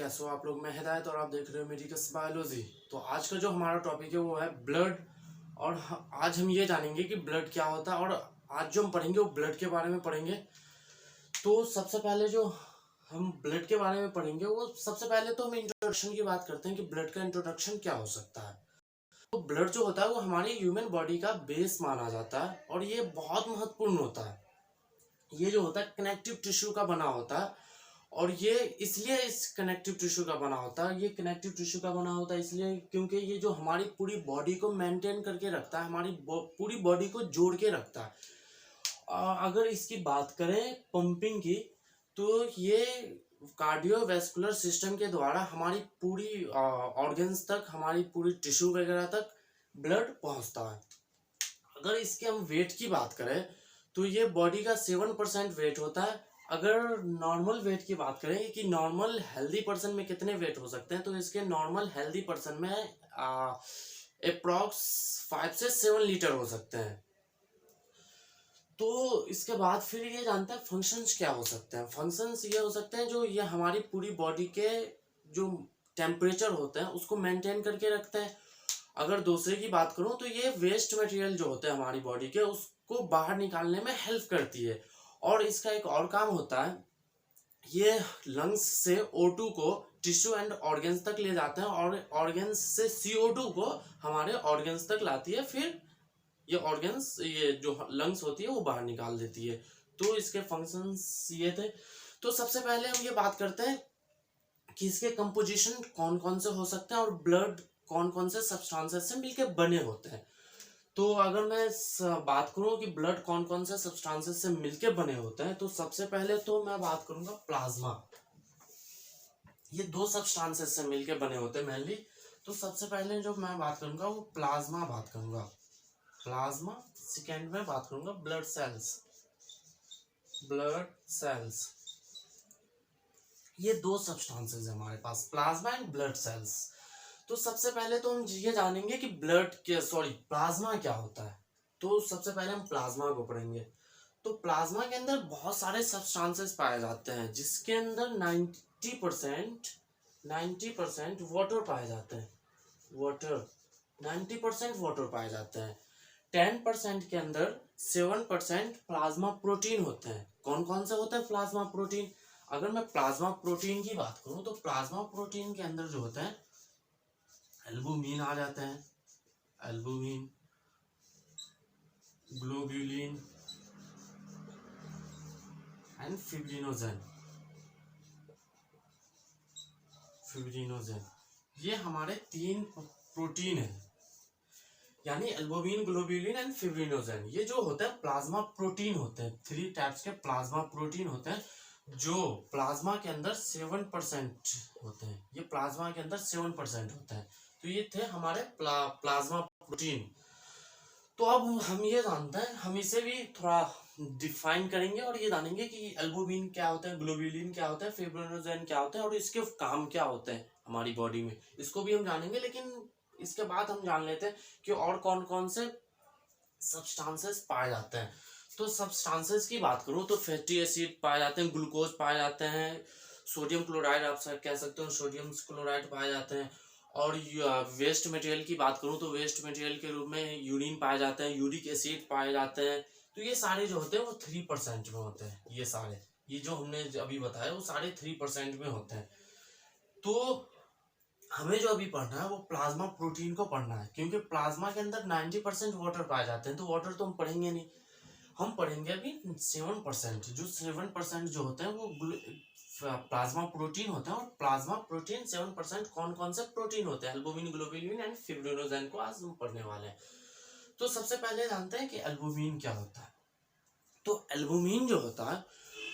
कैसे हो आप लोग। मैं हिदायत और आप देख रहे हो मेडिकस बायोलॉजी। तो आज का जो हमारा टॉपिक है वो है ब्लड। और आज हम ये जानेंगे कि ब्लड क्या होता है, और आज जो हम पढ़ेंगे वो ब्लड के बारे में पढ़ेंगे। तो सबसे पहले जो हम ब्लड के बारे में पढ़ेंगे वो सबसे पहले तो हम इंट्रोडक्शन की बात करते हैं कि ब्लड का इंट्रोडक्शन क्या हो सकता है। तो ब्लड जो होता है वो हमारी ह्यूमन बॉडी का बेस माना जाता है और ये बहुत महत्वपूर्ण होता है। ये जो होता है कनेक्टिव टिश्यू का बना होता है, और ये इसलिए इस कनेक्टिव टिश्यू का बना होता है। ये कनेक्टिव टिश्यू का बना होता है इसलिए क्योंकि ये जो हमारी पूरी बॉडी को मेंटेन करके रखता है, हमारी पूरी बॉडी को जोड़ के रखता है। अगर इसकी बात करें पंपिंग की, तो ये कार्डियोवैस्कुलर सिस्टम के द्वारा हमारी पूरी ऑर्गन्स तक, हमारी पूरी टिश्यू वगैरह तक ब्लड पहुंचता है। अगर इसके हम वेट की बात करें तो ये बॉडी का 7% वेट होता है। अगर नॉर्मल वेट की बात करें कि नॉर्मल हेल्दी पर्सन में कितने वेट हो सकते हैं, तो इसके नॉर्मल हेल्दी पर्सन में अप्रॉक्स 5 से 7 लीटर हो सकते हैं। तो इसके बाद फिर ये जानते हैं फंक्शंस क्या हो सकते हैं। फंक्शंस ये हो सकते हैं जो ये हमारी पूरी बॉडी के जो टेम्परेचर होते हैं उसको मेंटेन करके रखते हैं। अगर दूसरे की बात करूं तो ये वेस्ट मटेरियल जो होते हैं हमारी बॉडी के उसको बाहर निकालने में हेल्प करती है। और इसका एक और काम होता है, ये लंग्स से O2 को टिश्यू एंड ऑर्गन्स तक ले जाते हैं और ऑर्गन्स से CO2 को हमारे ऑर्गन्स तक लाती है। फिर ये ऑर्गन्स, ये जो लंग्स होती है वो बाहर निकाल देती है। तो इसके फंक्शंस ये थे। तो सबसे पहले हम ये बात करते हैं कि इसके कंपोजिशन कौन कौन से हो सकते हैं और ब्लड कौन कौन से सब्सटेंसेस से मिलके बने होते हैं। तो अगर मैं बात करूं कि ब्लड कौन कौन से सब्सटेंसेस से मिलके बने होते हैं, तो सबसे पहले तो मैं बात करूंगा प्लाज्मा। ये दो सब्सटेंसेस से मिलके बने होते हैं मेनली। तो सबसे पहले जो मैं बात करूंगा वो प्लाज्मा बात करूंगा, प्लाज्मा। सेकेंड में बात करूंगा ब्लड सेल्स, ब्लड सेल्स। ये दो सब्सटेंसेस है हमारे पास, प्लाज्मा एंड ब्लड सेल्स। तो सबसे पहले तो हम ये जानेंगे कि प्लाज्मा क्या होता है। तो सबसे पहले हम प्लाज्मा को पढ़ेंगे। तो प्लाज्मा के अंदर बहुत सारे सब्सटेंसेस पाए जाते हैं, जिसके अंदर 90% वाटर पाए जाते हैं। वाटर 90% वाटर पाए जाते हैं। 10% के अंदर 7% प्लाज्मा प्रोटीन होते हैं। कौन कौन से होते हैं प्लाज्मा प्रोटीन? अगर मैं प्लाज्मा प्रोटीन की बात करूं तो प्लाज्मा प्रोटीन के अंदर जो होते हैं एल्बुमिन आ जाते हैं, एल्बुमिन, ग्लोब्यूलिन एंड फिब्रिनोजेन। ये हमारे 3 प्रोटीन है, यानी एल्बुमिन, ग्लोब्यूलिन एंड फिब्रिनोजेन। ये जो होता है प्लाज्मा प्रोटीन होते हैं। 3 टाइप्स के प्लाज्मा प्रोटीन होते हैं जो प्लाज्मा के अंदर 7% होते हैं। ये प्लाज्मा के अंदर 7% होते हैं। तो ये थे हमारे प्लाज्मा प्रोटीन। तो अब हम ये जानते हैं, हम इसे भी थोड़ा डिफाइन करेंगे और ये जानेंगे कि एल्बुमिन क्या होता है, ग्लोब्यूलिन क्या होता है, फिब्रिनोजेन क्या होता है और इसके काम क्या होते हैं हमारी बॉडी में। इसको भी हम जानेंगे, लेकिन इसके बाद हम जान लेते हैं कि और कौन कौन से सब्सटेंसेस पाए जाते हैं। तो सब्सटेंसेस की बात करूं तो फैटी एसिड पाए जाते हैं, ग्लूकोज पाए जाते हैं, सोडियम क्लोराइड आप कह सकते हो, सोडियम क्लोराइड पाए जाते हैं। और वेस्ट मटेरियल की बात करूं तो वेस्ट मटेरियल के रूप में यूरिन पाए जाते हैं, यूरिक एसिड पाए जाते हैं। तो ये सारे जो होते हैं वो 3% में होते हैं। ये जो हमने अभी बताया वो सारे 3% में होते हैं। तो हमें जो अभी पढ़ना है वो प्लाज्मा प्रोटीन को पढ़ना है, क्योंकि प्लाज्मा के अंदर 90% वाटर पाए जाते हैं। तो वाटर तो हम पढ़ेंगे नहीं, हम पढ़ेंगे अभी 7%। जो 7% जो होते हैं वो प्लाज्मा प्रोटीन होता है। और प्लाज्मा प्रोटीन 7% कौन कौन से प्रोटीन होते हैं, एल्बुमिन, ग्लोब्यूलिन एंड फिब्रिनोजेन को आज हम पढ़ने वाले हैं। तो सबसे पहले जानते हैं कि एल्बुमिन क्या होता है। तो एल्बुमिन जो होता है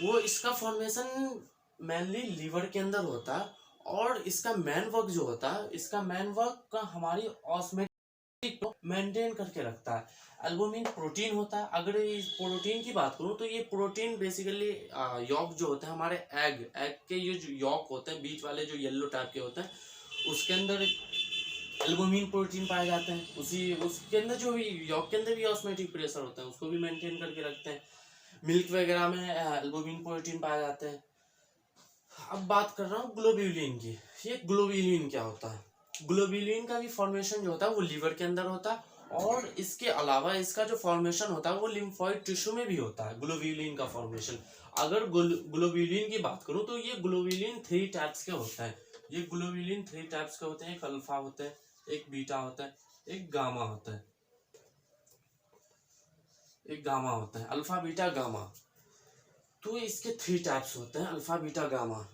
वो इसका फॉर्मेशन मेनली लीवर के अंदर होता है, और इसका मेन वर्क जो होता है, इसका मेन वर्क हमारी ऑस्मेटिक को मेंटेन करके रखता है। एल्बुमिन प्रोटीन होता है। अगर इस प्रोटीन की बात करूं तो ये प्रोटीन बेसिकली यॉक जो होते हैं हमारे एग के, ये जो यॉक होते हैं बीच वाले जो येलो टाइप के होते हैं, उसके अंदर एल्बुमिन प्रोटीन पाए जाते हैं। उसके अंदर जो भी यॉक के अंदर भी ऑस्मेटिक प्रेशर होता है, उसको भी मेंटेन करके रखते हैं। मिल्क वगैरह में एल्बुमिन प्रोटीन पाए जाते हैं। अब बात कर रहा हूँ ग्लोब्यूलिन की। ये ग्लोब्यूलिन क्या होता है? ग्लोब्यूलिन का भी फॉर्मेशन जो होता है वो लीवर के अंदर होता है, और इसके अलावा इसका जो फॉर्मेशन होता है वो लिम्फोइड टिश्यू में भी होता है, ग्लोब्यूलिन का फॉर्मेशन। अगर ग्लोब्यूलिन की बात करूं तो ये ग्लोब्यूलिन 3 टाइप्स के होते हैं। ये ग्लोब्यूलिन 3 टाइप्स के होते हैं। एक अल्फा होता है, एक बीटा होता है, एक गामा होता है। एक गामा होता है, अल्फा बीटा गामा। तो इसके 3 टाइप्स होते हैं, अल्फा बीटा गामा।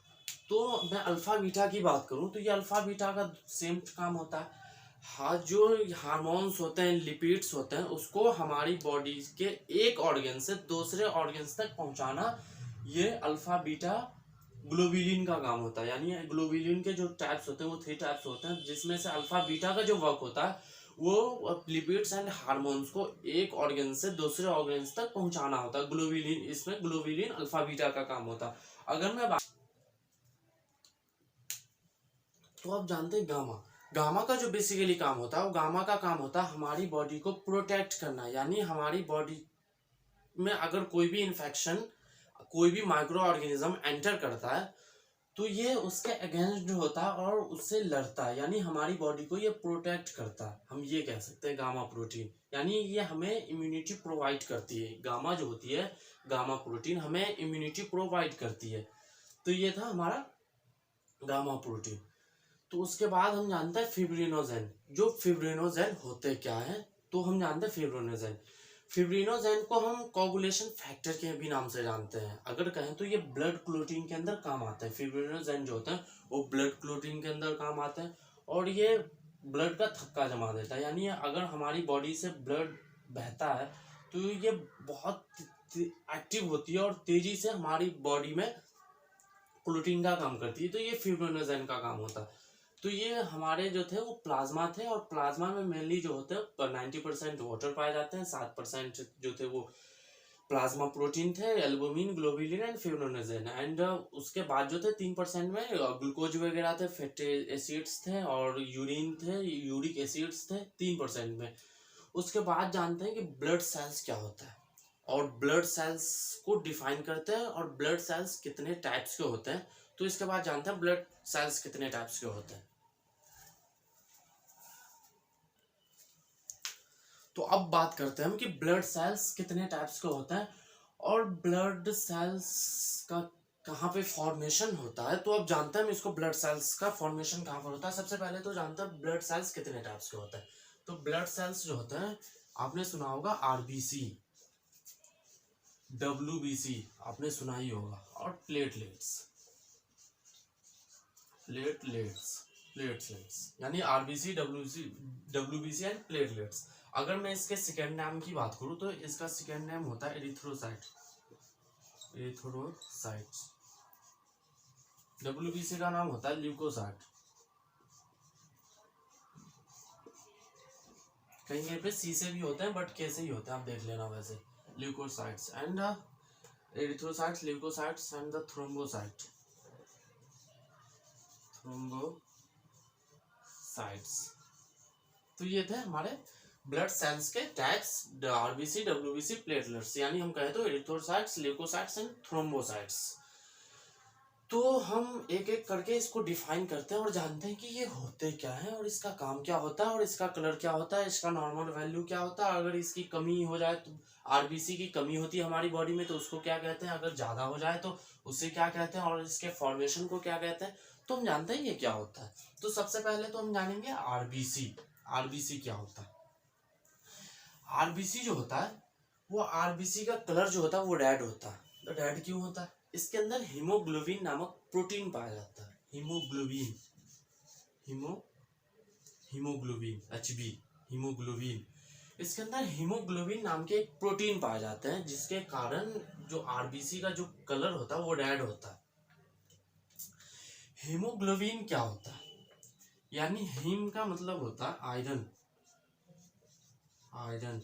तो मैं अल्फा बीटा की बात करूं तो ये अल्फा बीटा का सेम काम होता है। हाँ, जो हार्मोन्स होते हैं, लिपिड्स होते हैं, उसको हमारी बॉडी के एक ऑर्गन से दूसरे ऑर्गन्स तक पहुंचाना, ये अल्फा बीटा ग्लोब्यूलिन का काम होता है। यानी ग्लोब्यूलिन के जो टाइप्स होते हैं वो 3 टाइप्स होते हैं, जिसमें से अल्फा बीटा का जो वर्क होता है वो लिपिड्स एंड हार्मोन्स को एक ऑर्गन से दूसरे ऑर्गन्स तक पहुंचाना होता है। ग्लोब्यूलिन, इसमें ग्लोब्यूलिन अल्फा बीटा का काम होता है। अगर मैं तो आप जानते हैं गामा। गामा का जो बेसिकली काम होता है, वो गामा का काम होता है हमारी बॉडी को प्रोटेक्ट करना। यानी हमारी बॉडी में अगर कोई भी इन्फेक्शन, कोई भी माइक्रो ऑर्गेनिज्म एंटर करता है तो ये उसके अगेंस्ट होता है और उससे लड़ता है। यानी हमारी बॉडी को ये प्रोटेक्ट करता है, हम ये कह सकते हैं गामा प्रोटीन। यानी ये हमें इम्यूनिटी प्रोवाइड करती है। गामा जो होती है, गामा प्रोटीन हमें इम्यूनिटी प्रोवाइड करती है। तो ये था हमारा गामा प्रोटीन। तो उसके बाद हम जानते हैं फिब्रिनोजेन। जो फिब्रिनोजेन होते क्या है, तो हम जानते हैं फिब्रिनोजेन। फिब्रिनोजेन को हम कोगुलेशन फैक्टर के भी नाम से जानते हैं। अगर कहें तो ये ब्लड क्लोटिंग के अंदर काम आता है। फिब्रिनोजेन जो होता है वो ब्लड क्लोटिंग के अंदर काम आता है, और ये ब्लड का थक्का जमा देता है। यानी अगर हमारी बॉडी से ब्लड बहता है तो ये बहुत एक्टिव होती है और तेजी से हमारी बॉडी में क्लोटिंग का काम करती है। तो ये फिब्रिनोजेन का काम होता है। तो ये हमारे जो थे वो प्लाज्मा थे, और प्लाज्मा में मेनली जो होते हैं 90% वाटर पाए जाते हैं, 7% जो थे वो प्लाज्मा प्रोटीन थे, albumin, globulin and fibrinogen. And उसके बाद जो थे 3% में ग्लूकोज वगैरह थे, फैटी एसिड्स थे, और यूरिन थे, यूरिक एसिड्स थे 3% में। उसके बाद जानते हैं कि ब्लड सेल्स क्या होता है, और ब्लड सेल्स को डिफाइन करते हैं, और ब्लड सेल्स कितने टाइप्स के होते हैं। तो इसके बाद जानते हैं ब्लड सेल्स कितने टाइप्स के होते हैं। तो अब बात करते हैं हम कि ब्लड सेल्स कितने टाइप्स के होते हैं, और ब्लड सेल्स का कहाँ पे फॉर्मेशन होता है। तो अब जानते हैं हम इसको, ब्लड सेल्स का फॉर्मेशन कहाँ पर होता है। सबसे पहले तो जानते हैं ब्लड सेल्स कितने टाइप्स के होते हैं। तो ब्लड सेल्स जो होते हैं, आपने सुना होगा आरबीसी, डब्ल्यूबीसी आपने सुना ही होगा, और प्लेटलेट्स, प्लेटलेट्स यानी आरबीसी, डब्ल्यूबीसी एंड प्लेटलेट्स। अगर मैं इसके सेकेंड नेम की बात करूं तो इसका सेकेंड नेम होता है एरिथ्रोसाइट, एरिथ्रोसाइट्स। डब्ल्यूबीसी का नाम होता है ल्यूकोसाइट। कहीं कहीं पे सी से भी होते हैं, बट कैसे ही होते हैं आप देख लेना। वैसे leukocytes and erythrocytes, leukocytes and the thrombocyte, thrombocytes. तो ये थे हमारे ब्लड सेल्स के टाइप्स, आरबीसी, डब्ल्यूबीसी, प्लेटलेट्स। यानी हम कहें तो एरिथ्रोसाइट्स, ल्यूकोसाइट्स एंड थ्रोम्बोसाइट्स। तो हम एक एक करके इसको डिफाइन करते हैं और जानते हैं कि ये होते क्या है, और इसका काम क्या होता है, और इसका कलर क्या होता है, इसका नॉर्मल वैल्यू क्या होता है। अगर इसकी कमी हो जाए, तो आरबीसी की कमी होती है हमारी बॉडी में, तो उसको क्या कहते हैं। अगर ज़्यादा हो जाए तो उसे क्या कहते हैं, और इसके फॉर्मेशन को क्या कहते हैं। तो हम जानते हैं ये क्या होता है। तो सबसे पहले तो हम जानेंगे आरबीसी। आरबीसी क्या होता है। आरबीसी जो होता है, वो आरबीसी का कलर जो होता है वो रेड होता है। तो रेड क्यों होता है? इसके अंदर हीमोग्लोबिन नामक प्रोटीन पाया जाता है। Haemoglobin, haemoglobin, HB, haemoglobin. इसके अंदर हीमोग्लोबिन नाम के एक प्रोटीन पाए जाते हैं, जिसके कारण जो आरबीसी का जो कलर होता है वो रेड होता है। हीमोग्लोबिन क्या होता है? यानी हीम का मतलब होता है आयरन, आयरन।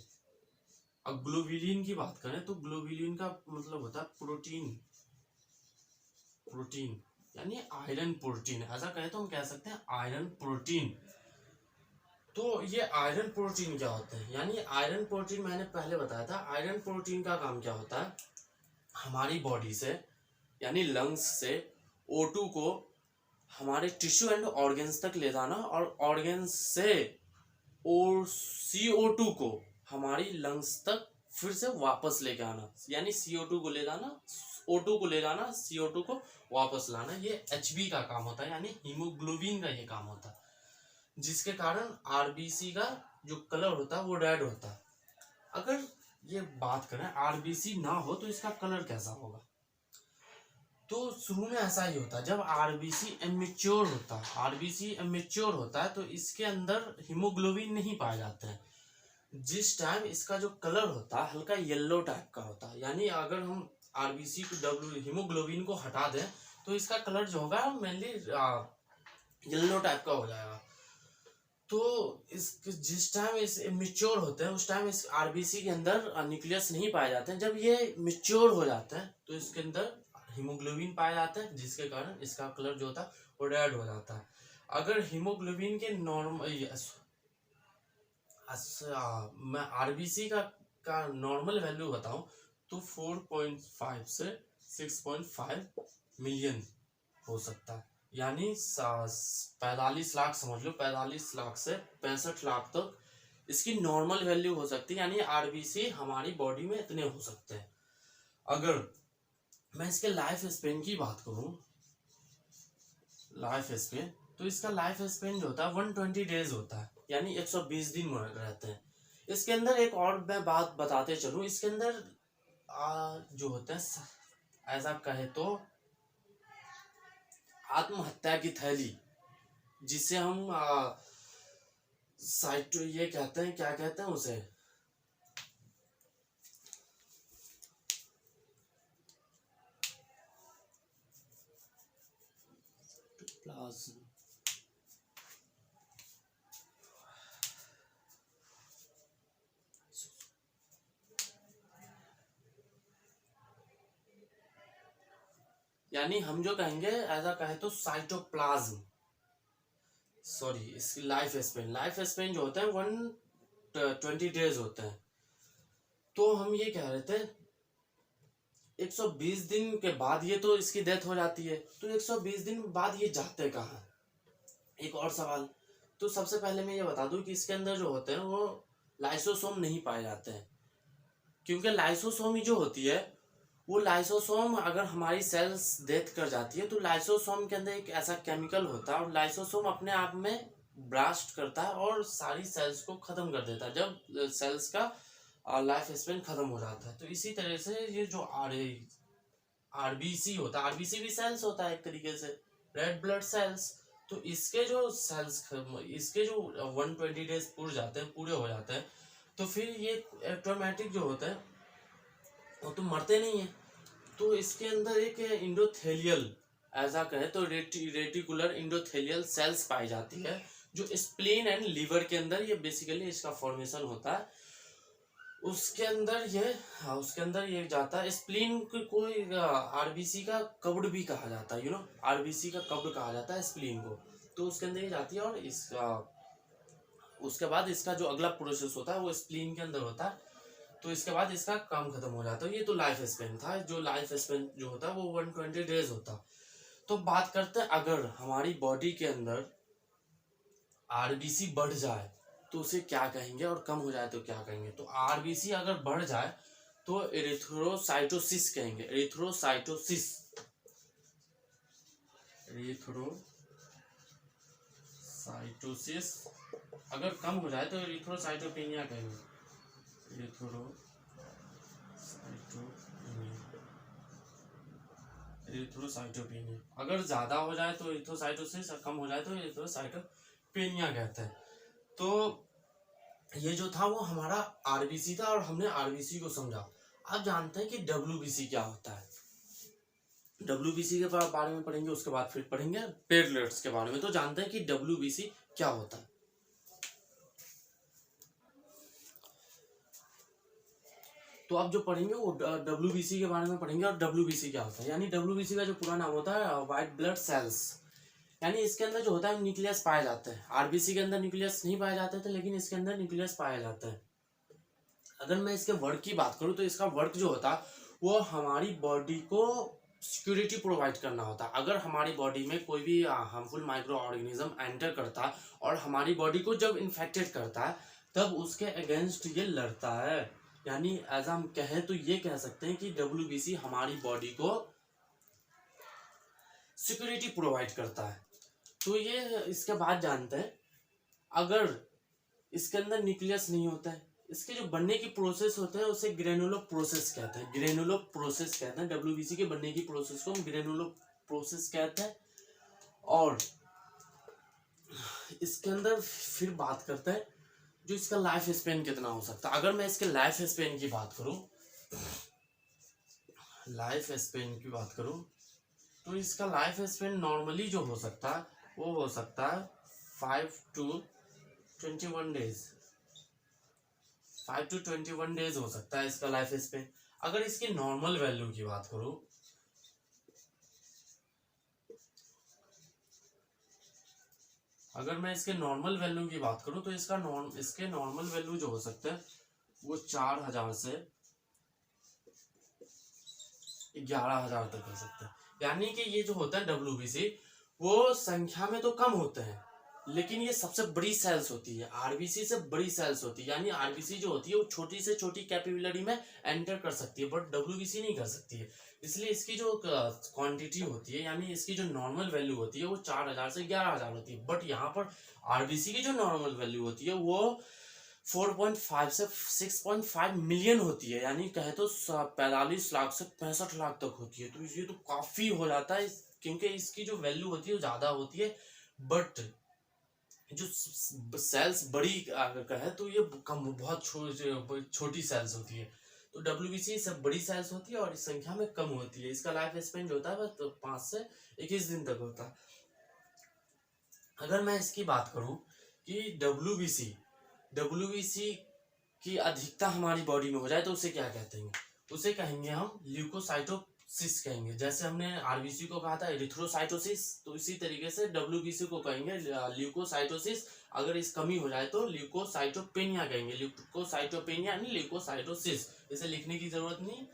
अब ग्लोब्यूलिन की बात करें तो ग्लोब्यूलिन का मतलब होता है प्रोटीन, प्रोटीन यानी आयरन प्रोटीन। ऐसा कहें तो हम कह सकते हैं आयरन प्रोटीन। तो ये आयरन प्रोटीन क्या होते हैं? यानी आयरन प्रोटीन मैंने पहले बताया था। आयरन प्रोटीन का काम क्या होता है, हमारी बॉडी से यानी लंग्स से O2 को हमारे टिश्यू एंड ऑर्गेन्स तक ले जाना और ऑर्गेन्स से और CO2 को हमारी लंग्स तक फिर से वापस लेके आना, यानी CO2 को ले जाना, O2 को ले जाना, CO2 को वापस लाना। ये HB का काम होता है, यानी हीमोग्लोबिन का ये काम होता है, जिसके कारण RBC का जो कलर होता है वो रेड होता है। अगर ये बात करें RBC ना हो तो इसका कलर कैसा होगा, तो शुरू में ऐसा ही होता है। जब RBC इमेच्योर होता है, RBC इमेच्योर होता है तो इसके अंदर हीमोग्लोबिन नहीं पाए जाते हैं। जिस टाइम इसका जो कलर होता है हल्का येलो टाइप का होता है, यानी अगर हम RBC को हीमोग्लोबिन को हटा दें तो इसका कलर जो होगा मेनली येलो टाइप का हो जाएगा। तो इस जिस टाइम इस मेच्योर होते हैं उस टाइम इस RBC के अंदर न्यूक्लियस नहीं पाए जाते हैं। जब ये मेच्योर हो जाते हैं तो इसके अंदर हीमोग्लोबिन पाया जाता है, जिसके कारण इसका कलर जो होता है वो रेड हो जाता है। अगर हीमोग्लोबिन के मैं RBC का नॉर्मल वैल्यू बताऊं तो 4.5 से 6.5 मिलियन हो सकता है, यानी 45 लाख समझ लो, 45 लाख से 65 लाख तक इसकी नॉर्मल वैल्यू हो सकती है, यानी RBC हमारी बॉडी में इतने हो सकते हैं। अगर मैं इसके लाइफ स्पेन की बात करूं, लाइफ स्पेन, तो इसका लाइफ स्पेन जो होता है 120 डेज होता है, यानी 120 दिन रहते हैं। इसके अंदर एक और मैं बात बताते चलूं, इसके अंदर जो होते हैं ऐसा कहे तो आत्महत्या की थैली, जिसे हम साइटो ये कहते हैं, क्या कहते हैं उसे, प्लाज्मा, यानी हम जो कहेंगे ऐसा कहे तो साइटोप्लाज्म, सॉरी इसकी लाइफ स्पेन जो होता है 120 डेज होते हैं। तो हम ये कह रहे थे 120 दिन के बाद ये तो इसकी डेथ हो जाती है, तो 120 दिन बाद ये जाते कहाँ। एक और सवाल, तो सबसे पहले मैं ये बता दूं कि इसके अंदर जो होते हैं वो लाइसोसोम नहीं पाए जाते हैं, क्योंकि लाइसोसोम ही जो होती है वो लाइसोसोम अगर हमारी सेल्स डेथ कर जाती है तो लाइसोसोम के अंदर एक ऐसा केमिकल होता है और लाइसोसोम अपने आप में ब्लास्ट करता है और सारी सेल्स को खत्म कर देता है जब सेल्स का लाइफ स्पेन खत्म हो जाता है। तो इसी तरह से ये जो RBC होता है, RBC भी सेल्स होता है एक तरीके से, रेड ब्लड सेल्स। तो इसके जो सेल्स इसके जो 120 डेज पूरे हो जाते हैं तो फिर ये ऑटोमेटिक जो होता है वो तो मरते नहीं है। तो इसके अंदर एक इंडोथेलियल, ऐसा कहे तो रेटिकुलर इंडोथेलियल सेल्स पाई जाती है, जो स्प्लीन एंड लीवर के अंदर ये बेसिकली इसका फॉर्मेशन होता है। उसके अंदर ये जाता है। स्प्लीन को RBC का कब्ड भी कहा जाता है, RBC का कब्ड कहा जाता है स्प्लीन को। तो उसके अंदर ये जाती है और उसके बाद इसका जो अगला प्रोसेस होता है वो स्प्लीन के अंदर होता है। तो इसके बाद इसका काम खत्म हो जाता है। ये तो लाइफ स्पेन था, जो लाइफ स्पेन जो होता है वो 120 डेज होता। तो बात करते हैं अगर हमारी बॉडी के अंदर RBC बढ़ जाए तो उसे क्या कहेंगे, और कम हो जाए तो क्या कहेंगे। तो RBC अगर बढ़ जाए तो एरिथ्रोसाइटोसिस कहेंगे, एरिथ्रोसाइटोसिस अगर कम हो जाए तो एरिथ्रोसाइटोपेनिया कहेंगे, एरिथ्रोसाइटोपेनिया। अगर ज्यादा हो जाए तो एरिथ्रोसाइटोसिस, कम हो जाए तो एरिथ्रोसाइटोपेनिया कहते हैं। तो ये जो था वो हमारा RBC था और हमने RBC को समझा। अब जानते हैं कि WBC क्या होता है। WBC के बारे में पढ़ेंगे, उसके बाद फिर पढ़ेंगे प्लेटलेट्स के बारे में। तो जानते हैं कि WBC क्या होता है। तो अब जो पढ़ेंगे वो WBC के बारे में पढ़ेंगे और WBC क्या होता है। यानी WBC का जो पूरा नाम होता है व्हाइट ब्लड सेल्स, यानी इसके अंदर जो होता है न्यूक्लियस पाए जाते हैं। RBC के अंदर न्यूक्लियस नहीं पाए जाते थे, लेकिन इसके अंदर न्यूक्लियस पाए जाते हैं। अगर मैं इसके वर्क की बात करूं तो इसका वर्क जो होता है वो हमारी बॉडी को सिक्योरिटी प्रोवाइड करना होता है। अगर हमारी बॉडी में कोई भी हार्मफुल माइक्रो ऑर्गेनिज्म एंटर करता है और हमारी बॉडी को जब इन्फेक्टेड करता है तब उसके अगेंस्ट ये लड़ता है। यानी एज हम कहें तो ये कह सकते हैं कि WBC हमारी बॉडी को सिक्योरिटी प्रोवाइड करता है। तो ये इसके बाद जानते हैं, अगर इसके अंदर न्यूक्लियस नहीं होता है, इसके जो बनने की प्रोसेस होता है उसे ग्रेनुलो प्रोसेस कहते हैं। ग्रेनुलो प्रोसेस कहते हैं WBC के बनने की प्रोसेस को हम ग्रेनुलो प्रोसेस कहते हैं। और इसके अंदर फिर बात करते हैं जो इसका लाइफ स्पेन कितना हो सकता है। अगर मैं इसके लाइफ स्पेन की बात करूं तो इसका लाइफ स्पेन नॉर्मली जो हो सकता है वो हो सकता है 5 to 21 डेज। 5 to 21 डेज हो सकता है इसका लाइफ स्पेन। अगर इसकी नॉर्मल वैल्यू की बात करूं, अगर मैं इसके नॉर्मल वैल्यू की बात करूं तो इसके नॉर्मल वैल्यू जो हो सकते हैं वो 4000 से 11000 तक हो सकता है। यानी कि ये जो होता है WBC वो संख्या में तो कम होते हैं, लेकिन ये सबसे बड़ी सेल्स होती है, RBC से बड़ी सेल्स होती है। यानी RBC जो होती है वो छोटी से छोटी कैपिलरी में एंटर कर सकती है, बट WBC नहीं कर सकती है। इसलिए इसकी जो क्वांटिटी होती है, यानी इसकी जो नॉर्मल वैल्यू होती है वो 4000 से 11000 होती है। बट यहाँ पर RBC की जो नॉर्मल वैल्यू होती है वो 4.5 से 6.5 मिलियन होती है। यानी कहे तो 45 लाख से 65 लाख तक होती है। तो ये तो काफी हो जाता है, क्योंकि इसकी जो वैल्यू होती है वो ज्यादा होती है, बट जो सेल्स बड़ी अगर कहे तो ये कम, बहुत छोटी सेल्स होती है। तो WBC सब बड़ी सेल्स होती है और इस संख्या में कम होती है। इसका लाइफ स्पेन जो होता है वह 5 से 21 दिन तक होता है। अगर मैं इसकी बात करूं कि WBC की अधिकता हमारी बॉडी में हो जाए तो उसे क्या कहते हैं? उसे कहेंगे हम ल्यूकोसाइटोसिस कहेंगे। जैसे हमने RBC को कहा था एरिथ्रोसाइटोसिस, तो इसी तरीके से WBC को कहेंगे ल्यूकोसाइटोसिस। अगर इस कमी हो जाए तो ल्यूकोसाइटोपेनिया कहेंगे। ल्यूकोसाइटोपेनिया यानी ल्यूकोसाइटोसिस, इसे लिखने की जरूरत नहीं।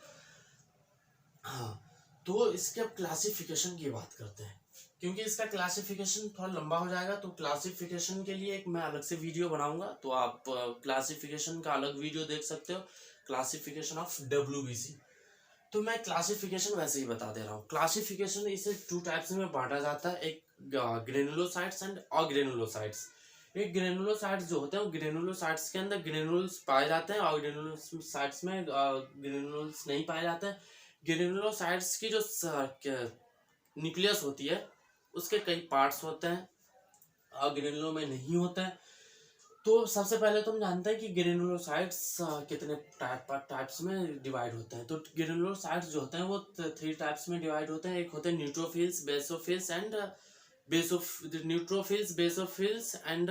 हाँ, तो इसके अब क्लासिफिकेशन की बात करते हैं, क्योंकि इसका क्लासिफिकेशन थोड़ा लंबा हो जाएगा। तो क्लासिफिकेशन के लिए एक मैं अलग से वीडियो बनाऊंगा, तो आप क्लासिफिकेशन का अलग वीडियो देख सकते हो, क्लासिफिकेशन ऑफ WBC। तो मैं क्लासिफिकेशन वैसे ही बता दे रहा हूँ। क्लासिफिकेशन इसे 2 टाइप्स में बांटा जाता है, एक ग्रेनुलोसाइट्स एंड अग्रेनुलोसाइट्स। एक ग्रेनुलोसाइट्स जो होते हैं वो ग्रेनुलोसाइट्स के अंदर ग्रेनुल्स पाए जाते हैं और ग्रेनुलोसाइट्स में ग्रेनुल्स नहीं पाए जाते हैं। ग्रेनुलोसाइट्स की जो न्यूक्लियस होती है उसके कई पार्ट्स होते हैं, ग्रेनुलो में नहीं होते हैं। तो सबसे पहले तो हम जानते हैं कि ग्रेनुलोसाइट्स कितने टाइप्स में डिवाइड होते हैं। तो ग्रेनुलोसाइट्स जो होते हैं वो 3 टाइप्स में डिवाइड होते हैं। एक होते हैं neutrophils, basophils and basophils and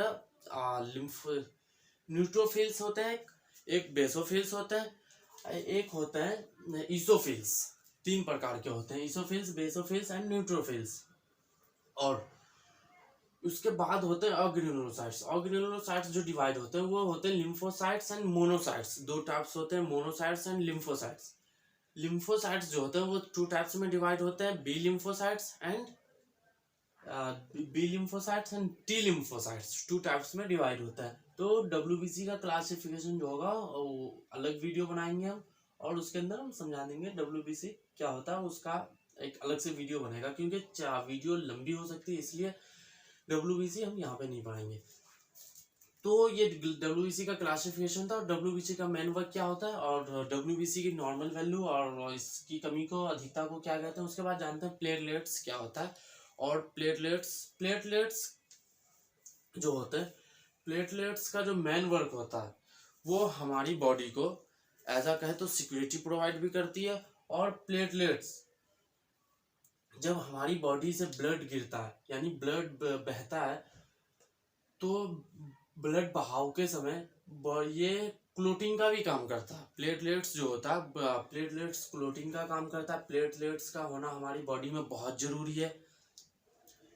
neutrophils होते हैं, एक बेसोफिल्स होता है, एक होता है ईसोफिल्स। 3 प्रकार के होते हैं, ईसोफिल्स, बेसोफिल्स एंड न्यूट्रोफिल्स। और उसके बाद होते हैं अग्रेनुलोसाइट्स। अग्रेनुलोसाइट्स जो डिवाइड होते हैं वो होते हैं लिम्फोसाइट्स एंड मोनोसाइट्स। 2 टाइप्स होते हैं, मोनोसाइट्स एंड लिम्फोसाइट्स। लिम्फोसाइट्स जो होते हैं वो 2 टाइप्स में डिवाइड होते हैं, B lymphocytes and T lymphocytes. 2 types में डिवाइड होता है। तो WBC का क्लासिफिकेशन जो होगा वो अलग वीडियो बनाएंगे हम, और उसके अंदर हम समझा देंगे WBC क्या होता है, उसका एक अलग से वीडियो बनेगा, क्योंकि वीडियो लंबी हो सकती है, इसलिए WBC हम यहाँ पे नहीं पढ़ाएंगे। तो ये WBC का क्लासिफिकेशन था। और WBC का मेन वर्क क्या होता है और WBC की नॉर्मल वैल्यू और इसकी कमी को, अधिकता को क्या कहते हैं। उसके बाद जानते हैं प्लेटलेट्स क्या होता है। और प्लेटलेट्स जो होते हैं, प्लेटलेट्स का जो मेन वर्क होता है वो हमारी बॉडी को ऐसा कहे तो सिक्योरिटी प्रोवाइड भी करती है। और प्लेटलेट्स जब हमारी बॉडी से ब्लड गिरता है, यानी ब्लड बहता है, तो ब्लड बहाव के समय ये क्लोटिंग का भी काम करता है। प्लेटलेट्स जो होता है, प्लेटलेट्स क्लोटिंग का काम करता है। प्लेटलेट्स का होना हमारी बॉडी में बहुत जरूरी है।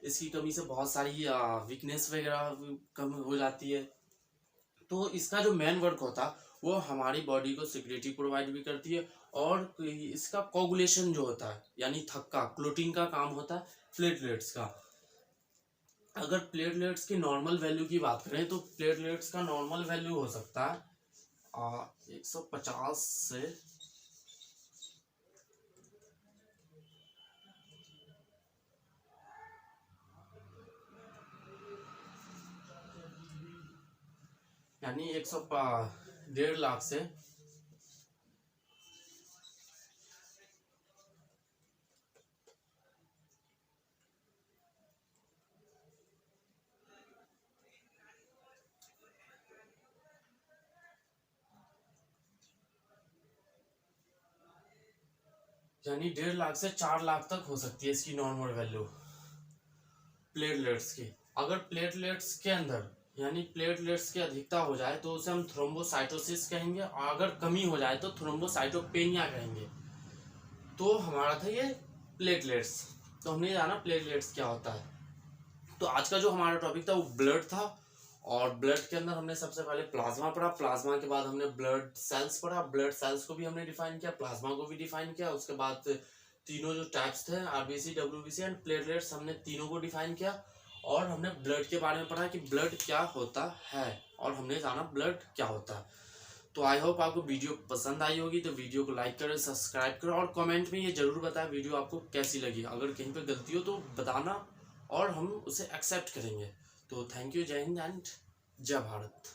इसकी कमी से बहुत सारी वीकनेस वगैरह कम हो जाती है। तो इसका जो मेन वर्क होता है वो हमारी बॉडी को सिक्योरिटी प्रोवाइड भी करती है और इसका कोगुलेशन जो होता है यानी थक्का क्लोटिंग का काम होता है प्लेटलेट्स का। अगर प्लेटलेट्स की नॉर्मल वैल्यू की बात करें तो प्लेटलेट्स का नॉर्मल वैल्यू हो सकता है 150 से यानी 1.5 लाख से यानी 1.5 लाख से 4 लाख तक हो सकती है इसकी नॉर्मल वैल्यू प्लेटलेट्स की। अगर प्लेटलेट्स के अंदर यानी प्लेटलेट्स की अधिकता हो जाए तो उसे हम थ्रोम्बोसाइटोसिस कहेंगे, और अगर कमी हो जाए तो थ्रोम्बोसाइटोपेनिया कहेंगे। तो हमारा था ये प्लेटलेट्स, तो हमने जाना प्लेटलेट्स क्या होता है। तो आज का जो हमारा टॉपिक था वो ब्लड था, और ब्लड के अंदर हमने सबसे पहले प्लाज्मा पढ़ा, प्लाज्मा के बाद हमने ब्लड सेल्स पढ़ा, ब्लड सेल्स को भी हमने डिफाइन किया, प्लाज्मा को भी डिफाइन किया। उसके बाद तीनों जो टाइप्स थे आरबीसी, डब्ल्यूबीसी एंड प्लेटलेट्स, हमने तीनों को डिफाइन किया। और हमने ब्लड के बारे में पढ़ा कि ब्लड क्या होता है, और हमने जाना ब्लड क्या होता है। तो आई होप आपको वीडियो पसंद आई होगी, तो वीडियो को लाइक करें, सब्सक्राइब करें, और कमेंट में ये जरूर बताएं वीडियो आपको कैसी लगी। अगर कहीं पे गलती हो तो बताना और हम उसे एक्सेप्ट करेंगे। तो थैंक यू, जय हिंद एंड जय भारत।